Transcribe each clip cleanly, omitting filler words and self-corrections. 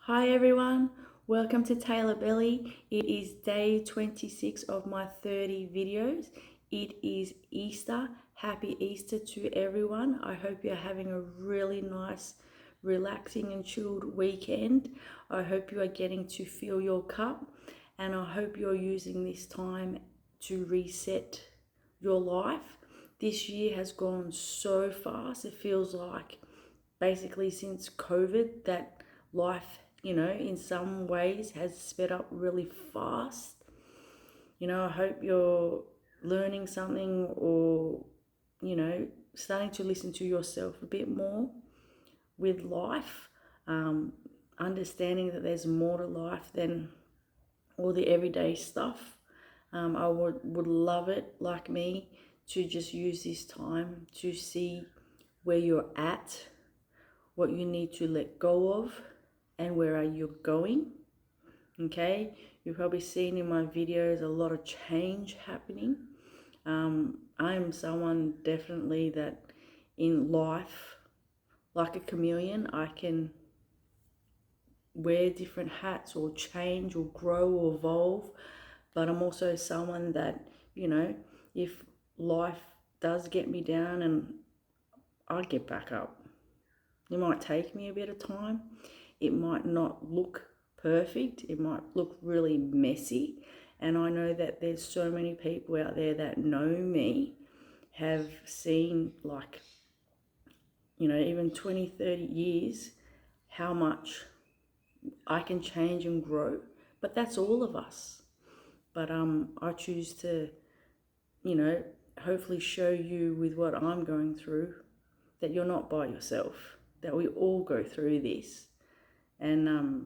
Hi everyone, welcome to taylorbelly. It is day 26 of my 30 videos. It is Easter. Happy Easter to everyone. I hope you're having a really nice, relaxing and chilled weekend. I hope you are getting to fill your cup, and I hope you're using this time to reset your life. This year has gone so fast. It feels like basically since COVID that life, in some ways has sped up really fast. I hope you're learning something or, starting to listen to yourself a bit more with life, um, understanding that there's more to life than all the everyday stuff. I would love it, like me, to just use this time to see where you're at, what you need to let go of, and where are you going. Okay, you've probably seen in my videos a lot of change happening. I'm someone definitely that in life, like a chameleon, I can wear different hats or change or grow or evolve, but I'm also someone that, if life does get me down, and I get back up. It might take me a bit of time. It might not look perfect. It might look really messy. And I know that there's so many people out there that know me, have seen, like, even 20, 30 years, how much I can change and grow. But that's all of us. But I choose to, you know, hopefully show you with what I'm going through that you're not by yourself, that we all go through this. And,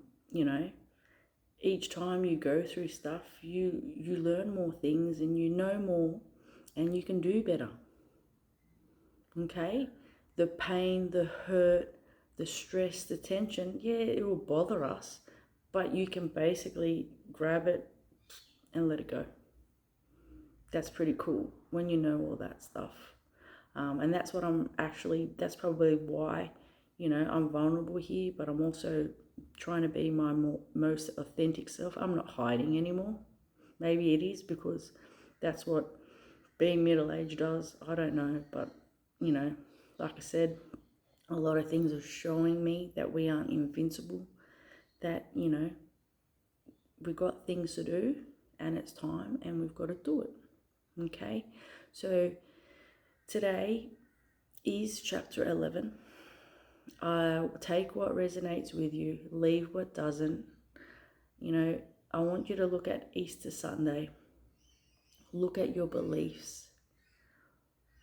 each time you go through stuff, you learn more things and you know more and you can do better. Okay? The pain, the hurt, the stress, the tension, yeah, it will bother us, but you can basically grab it and let it go. That's pretty cool when you know all that stuff. And that's what that's probably why, I'm vulnerable here, but I'm also trying to be my most authentic self. I'm not hiding anymore. Maybe it is because that's what being middle-aged does. I don't know, but, like I said, a lot of things are showing me that we aren't invincible, that, we've got things to do and it's time and we've got to do it. Okay? So today is chapter 11. Take what resonates with you, leave what doesn't. I want you to look at Easter Sunday. Look at your beliefs.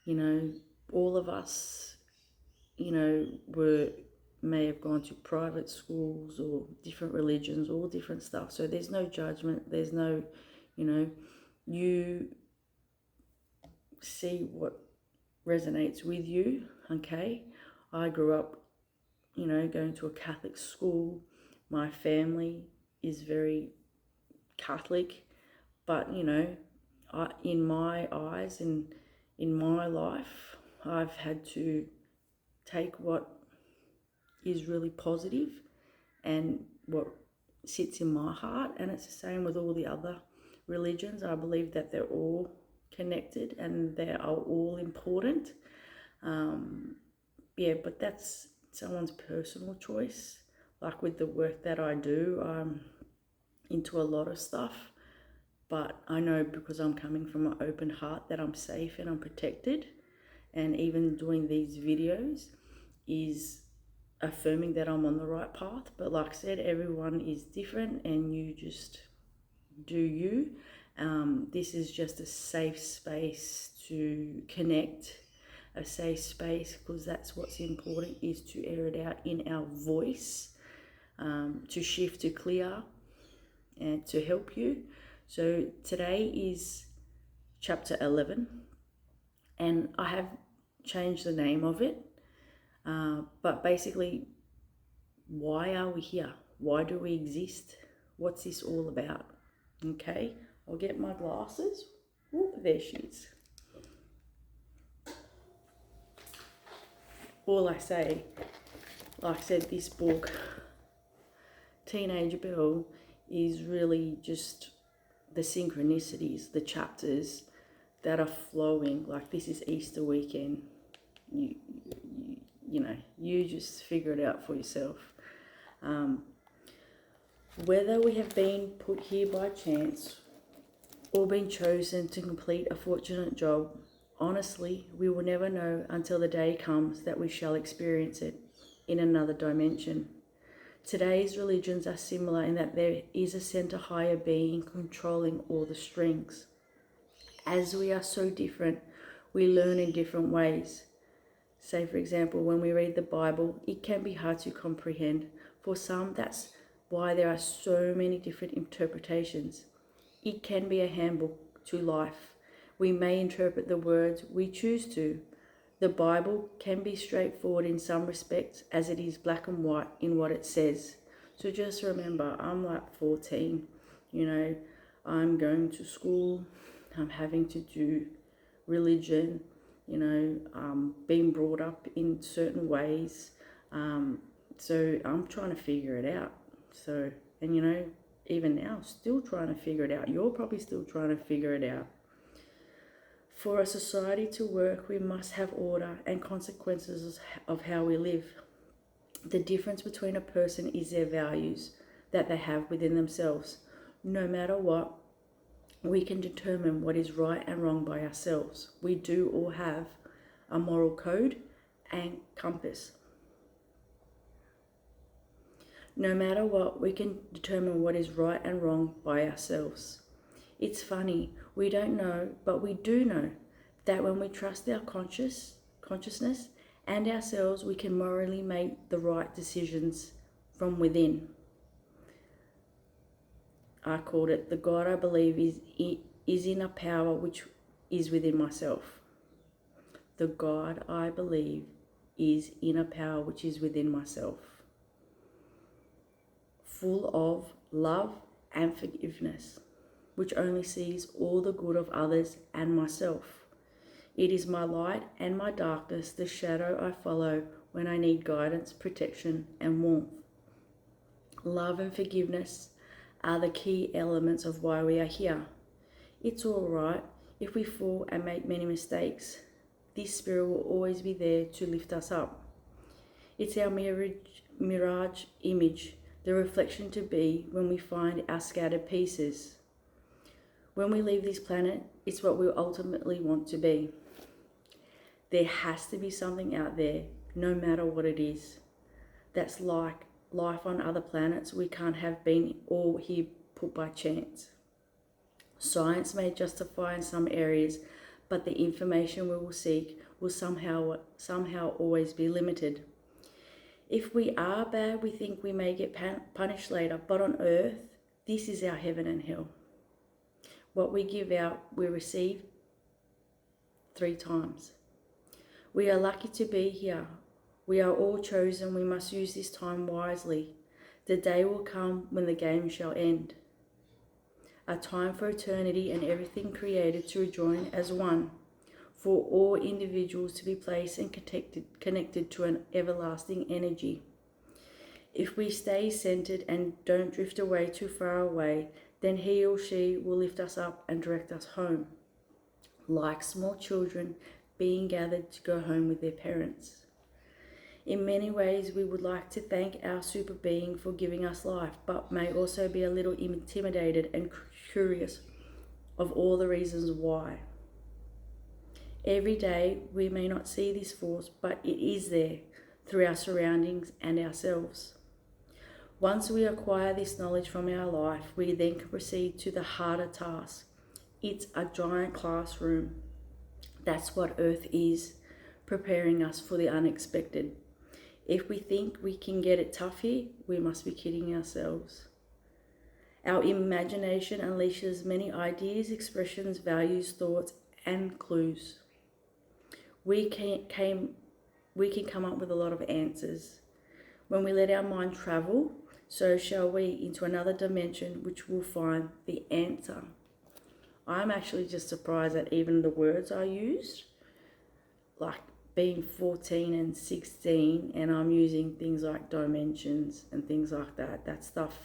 All of us, may have gone to private schools or different religions, all different stuff. So there's no judgment. There's no, you see what resonates with you. Okay. I grew up, going to a Catholic school. My family is very Catholic, but, in my eyes and in my life, I've had to take what is really positive and what sits in my heart, and it's the same with all the other religions. I believe that they're all connected and they are all important. But that's someone's personal choice. Like with the work that I do, I'm into a lot of stuff, but I know because I'm coming from an open heart that I'm safe and I'm protected. And even doing these videos is affirming that I'm on the right path. But like I said, everyone is different and you just do you. This is just a safe space to connect, a safe space, because that's what's important, is to air it out in our voice, to shift, to clear, and to help you. So today is chapter 11, and I have changed the name of it. But basically, why are we here? Why do we exist? What's this all about? Okay, I'll get my glasses. Oh, there she is. All I say, like I said, this book Teenage Belle is really just the synchronicities, the chapters that are flowing. Like, this is Easter weekend. You just figure it out for yourself. Whether we have been put here by chance or been chosen to complete a fortunate job, honestly, we will never know until the day comes that we shall experience it in another dimension. Today's religions are similar in that there is a center higher being controlling all the strings. As we are so different, we learn in different ways. Say, for example, when we read the Bible, it can be hard to comprehend. For some, that's why there are so many different interpretations. It can be a handbook to life. We may interpret the words we choose to. The Bible can be straightforward in some respects, as it is black and white in what it says. So just remember, I'm like 14, I'm going to school, I'm having to do religion, being brought up in certain ways. So I'm trying to figure it out. So, and even now, still trying to figure it out. You're probably still trying to figure it out. For a society to work, we must have order and consequences of how we live. The difference between a person is their values that they have within themselves. No matter what, we can determine what is right and wrong by ourselves. We do all have a moral code and compass. No matter what, we can determine what is right and wrong by ourselves. It's funny, we don't know, but we do know that when we trust our consciousness and ourselves, we can morally make the right decisions from within. I called it, the God I believe is in a power which is within myself. The God I believe is in a power which is within myself, full of love and forgiveness, which only sees all the good of others and myself. It is my light and my darkness, the shadow I follow when I need guidance, protection, and warmth. Love and forgiveness are the key elements of why we are here. It's all right if we fall and make many mistakes. This spirit will always be there to lift us up. It's our mirage image, the reflection to be when we find our scattered pieces. When we leave this planet, it's what we ultimately want to be. There has to be something out there, no matter what it is, that's like life on other planets we can't have been all here put by chance. Science may justify in some areas, but the information we will seek will somehow always be limited. If we are bad, we think we may get punished later, but on earth, this is our heaven and hell. What we give out, we receive 3 times. We are lucky to be here. We are all chosen. We must use this time wisely. The day will come when the game shall end. A time for eternity and everything created to rejoin as one. For all individuals to be placed and connected to an everlasting energy. If we stay centered and don't drift away too far away, then he or she will lift us up and direct us home. Like small children being gathered to go home with their parents. In many ways, we would like to thank our super being for giving us life, but may also be a little intimidated and curious of all the reasons why. Every day, we may not see this force, but it is there through our surroundings and ourselves. Once we acquire this knowledge from our life, we then can proceed to the harder task. It's a giant classroom. That's what Earth is, preparing us for the unexpected. If we think we can get it tough here, we must be kidding ourselves. Our imagination unleashes many ideas, expressions, values, thoughts, and clues. We can come up with a lot of answers. When we let our mind travel, so shall we into another dimension which will find the answer. I'm actually just surprised at even the words I used, like being 14 and 16, and I'm using things like dimensions and things like that. That stuff,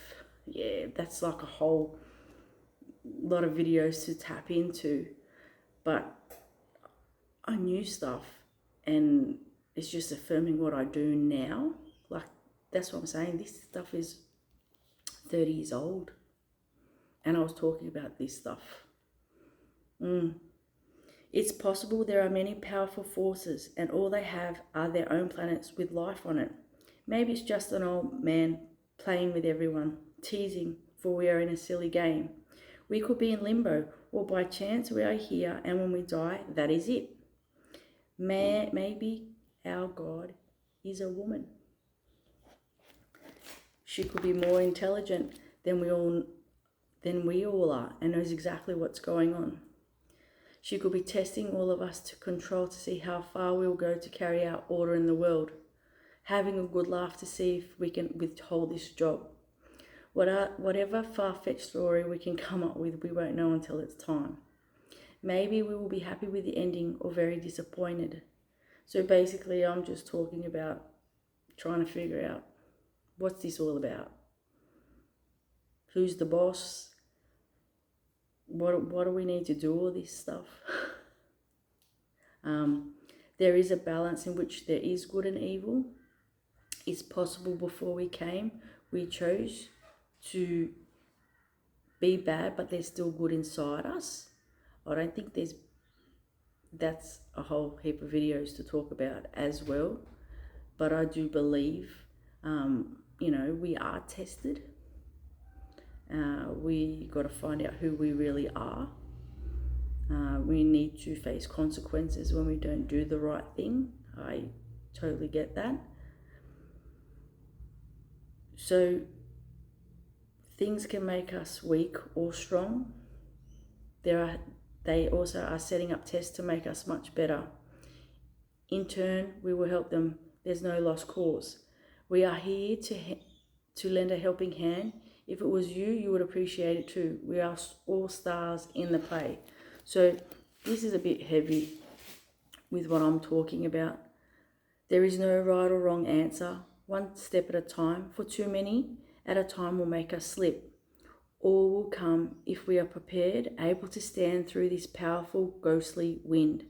yeah, that's like a whole lot of videos to tap into. But I knew stuff, and it's just affirming what I do now. Like, that's what I'm saying. This stuff is 30 years old, and I was talking about this stuff. It's possible there are many powerful forces, and all they have are their own planets with life on it. Maybe it's just an old man playing with everyone, teasing, for we are in a silly game. We could be in limbo, or by chance we are here, and when we die, that is it. Maybe our God is a woman. She could be more intelligent than we all are, and knows exactly what's going on. She could be testing all of us to control, to see how far we'll go to carry out order in the world, having a good laugh to see if we can withhold this job. Whatever far-fetched story we can come up with, we won't know until it's time. Maybe we will be happy with the ending or very disappointed. So basically, I'm just talking about trying to figure out, what's this all about? Who's the boss? What do we need to do all this stuff? There is a balance in which there is good and evil. It's possible before we came, we chose to be bad, but there's still good inside us. I don't think that's a whole heap of videos to talk about as well. But I do believe, we are tested. We got to find out who we really are. We need to face consequences when we don't do the right thing. I totally get that. So things can make us weak or strong. They also are setting up tests to make us much better. In turn, we will help them. There's no lost cause. We are here to lend a helping hand. If it was you, you would appreciate it too. We are all stars in the play. So this is a bit heavy with what I'm talking about. There is no right or wrong answer. One step at a time. For too many at a time will make us slip. All will come if we are prepared, able to stand through this powerful, ghostly wind.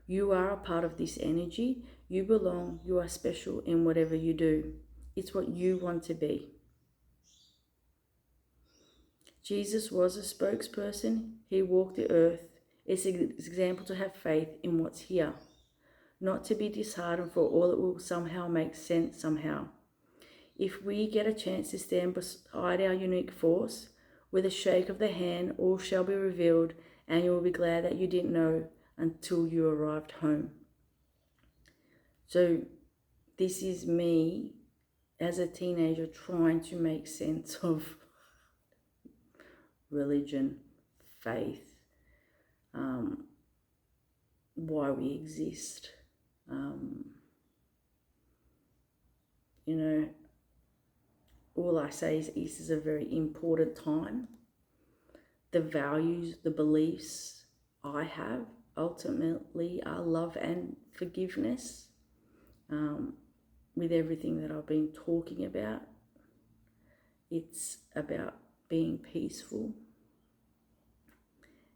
You are a part of this energy. You belong. You are special in whatever you do. It's what you want to be. Jesus was a spokesperson. He walked the earth. It's an example to have faith in what's here. Not to be disheartened, for all it will somehow make sense somehow. If we get a chance to stand beside our unique force, with a shake of the hand, all shall be revealed, and you will be glad that you didn't know until you arrived home. So this is me as a teenager trying to make sense of religion, faith, why we exist. All I say is Easter is a very important time. The values, the beliefs I have ultimately are love and forgiveness. With everything that I've been talking about, it's about being peaceful,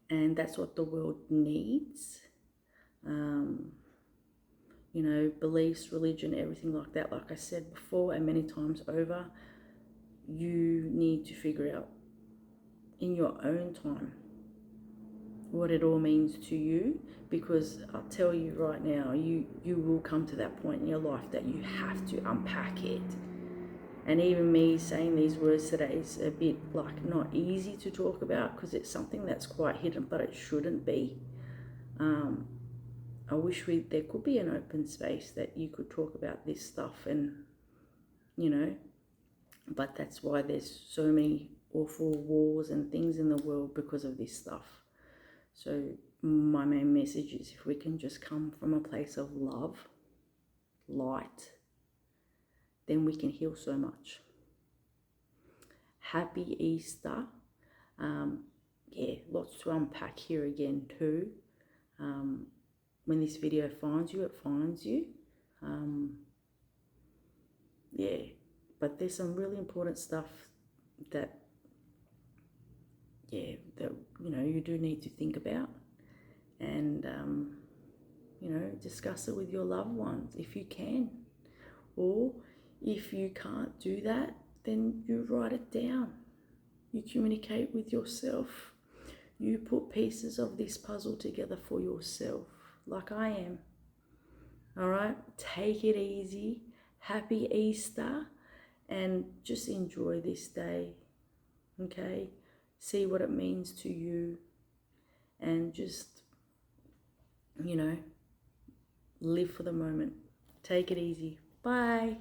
and that's what the world needs. Beliefs, religion, everything like that, like I said before and many times over, you need to figure out in your own time what it all means to you, because I'll tell you right now, you will come to that point in your life that you have to unpack it. And even me saying these words today is a bit like not easy to talk about, because it's something that's quite hidden, but it shouldn't be. I wish there could be an open space that you could talk about this stuff, and but that's why there's so many awful wars and things in the world, because of this stuff. So my main message is, if we can just come from a place of love, light, then we can heal so much. Happy Easter. Lots to unpack here again too. when this video finds you, it finds you. Yeah, but there's some really important stuff that, yeah, that, you know, you do need to think about, and, you know, discuss it with your loved ones if you can. Or if you can't do that, then you write it down. You communicate with yourself. You put pieces of this puzzle together for yourself, like I am. All right, take it easy. Happy Easter, and just enjoy this day. Okay, see what it means to you, and just, you know, live for the moment. Take it easy. Bye.